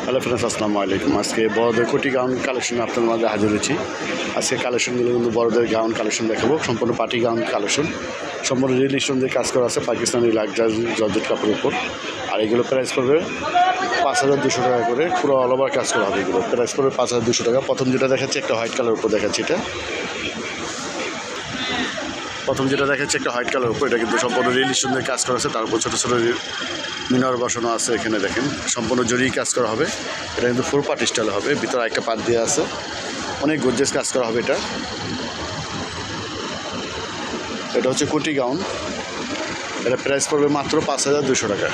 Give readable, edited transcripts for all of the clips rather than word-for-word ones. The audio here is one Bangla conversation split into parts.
হ্যালো ফ্রেন্ডস, আসসালামু আলাইকুম। আজকে বড়দের কোটি গাউন কালেকশন আপনাদের মাঝে হাজির হয়েছি। আজকে কালেকশনগুলো কিন্তু বড়দের গাউন কালেকশন দেখাবো, সম্পূর্ণ পার্টি গাউন কালেকশন, সম্পূর্ণ রিয়েল স্টোন দিয়ে কাজ করা আছে পাকিস্তানি লাক্সারি জর্জেট কাপড়ের উপর। আর এগুলো প্রাইস পড়বে 5200 টাকা করে, পুরো অল ওভার কাজ করা হবে। এগুলো প্রাইস পড়বে 5200 টাকা। প্রথম যেটা দেখাচ্ছে একটা হোয়াইট কালার উপর দেখাচ্ছে, একটা হোয়াইট কালার উপর, এটা কিন্তু সম্পূর্ণ রিয়েল স্টোন দিয়ে কাজ করা আছে। তার উপর ছোটো ছোটো মিনার বসানো আছে। এখানে দেখেন সম্পূর্ণ জরি কাজ করা হবে। এটা কিন্তু ফুল পার্ট স্টাইল হবে, ভিতরে একটা পাত দিয়ে আছে, অনেক গর্জিয়াস কাজ করা হবে। এটা হচ্ছে কোটি গাউন। এটা প্রাইস পড়বে মাত্র 5200 টাকা।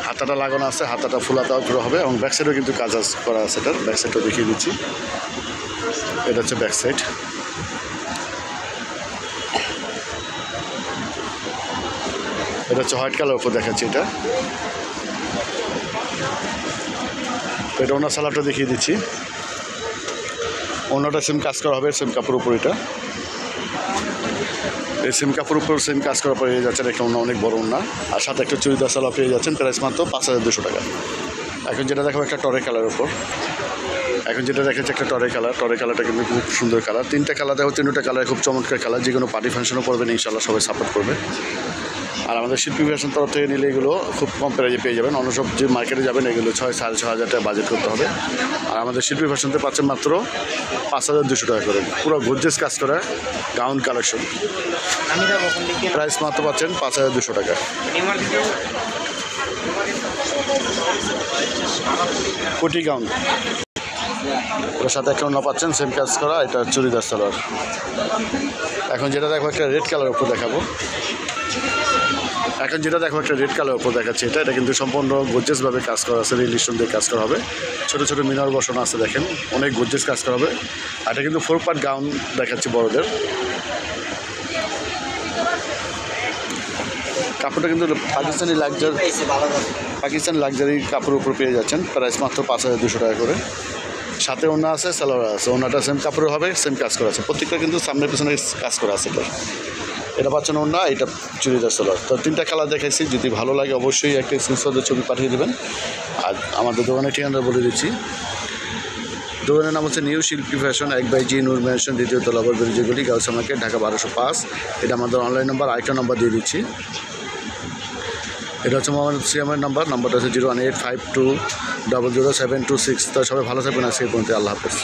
হাতাটা লাগানো আছে, হাতাটা ফুলাতে পুরো হবে এবং ব্যাক সাইডেও কিন্তু কাজ করা আছে। এটার ব্যাক সাইডটাও দেখিয়ে দিচ্ছি। এটা হচ্ছে ব্যাক সাইড। এটা হচ্ছে হোয়াইট কালার উপর দেখাচ্ছি। এটা ওনার সালাডটা দেখিয়ে দিচ্ছি। ওনাটা সেম কাজ করা হবে, সেম কাপড় উপর। এই সেম কাপড় উপর সেম কাজ করার পর পেয়ে যাচ্ছেন একটা ওনা, অনেক বড় ওনা, আর সাথে একটা চুড়িদার সালোয়ার পেয়ে যাচ্ছেন। প্রাইস মাত্র 5200 টাকা। এখন যেটা দেখাবো একটা টরে কালার উপর। যেটা দেখাচ্ছে একটা টরে কালারটা কিন্তু খুব সুন্দর কালার। তিনটা কালার দেখো, তিনটা কালার খুব চমৎকার কালার। যে কোনো পার্টি ফাংশনও করবেন ইনশাআল্লাহ, সবাই সাপোর্ট করবে। আর আমাদের শিল্পী ফ্যাশন তরফ থেকে নিলে এগুলো খুব কম প্রাইজে পেয়ে যাবেন। অন্য সব যে মার্কেটে যাবেন এগুলো 6,500 টাকা বাজেট করতে হবে। আর আমাদের শিল্পী ফ্যাশনতে পাচ্ছেন মাত্র 5200 টাকা করে, পুরো গর্জিয়াস কাজ করা গাউন কালেকশন। প্রাইস মাত্র পাচ্ছেন 5200 টাকা। কোটি গাউন, ওর সাথে একটা ওনা পাচ্ছেন সেম কাজ করা। এটা চুড়িদার সালোয়ার। এখন যেটা দেখো একটা রেড কালার উপর দেখাবো। একটা রেড কালার উপর দেখাচ্ছে। এটা কিন্তু সম্পূর্ণ গর্জিয়াসভাবে কাজ করা আছে, রিয়েল স্টোন দিয়ে কাজ করা হবে। ছোটো ছোটো মিনার বসানো আছে, দেখেন অনেক গর্জিয়াস কাজ করা হবে। আর এটা কিন্তু 4 পার্ট গাউন দেখাচ্ছি বড়দের। কাপড়টা কিন্তু পাকিস্তানি লাক্সারি কাপড়ের উপর পেয়ে যাচ্ছেন। প্রাইস মাত্র 5200 টাকা করে। সাথে ওনা আছে, সালোয়ার আছে। ওনাটা সেম কাপড়ে হবে, সেম কাজ করা আছে। প্রত্যেকটা কিন্তু সামনে পিছনে কাজ করা আছে। এটা পাচ্ছেন ওনা, এটা চুড়িদার সালোয়ার। তো তিনটা কালার দেখাইছি। যদি ভালো লাগে অবশ্যই একটা স্ক্রিনশটের ছবি পাঠিয়ে দেবেন। আর আমাদের দোকানের ঠিকানা বলে দিচ্ছি। দোকানের নাম হচ্ছে নিউ শিল্পী ফ্যাশন, 1/G নূর ম্যানশন, 2য় তলা, ব্রিজের গলি, গাউসিয়া মার্কেট, ঢাকা 1205। এটা আমাদের অনলাইন নাম্বার। আরেকটা নাম্বার দিয়ে দিচ্ছি। এটা হচ্ছে মোহাম্মদ সিয়ামের নাম্বারটা হচ্ছে 01852007226। তো সবাই ভালো থাকবেন। আজকে পর্যন্ত আল্লাহ হাফেজ।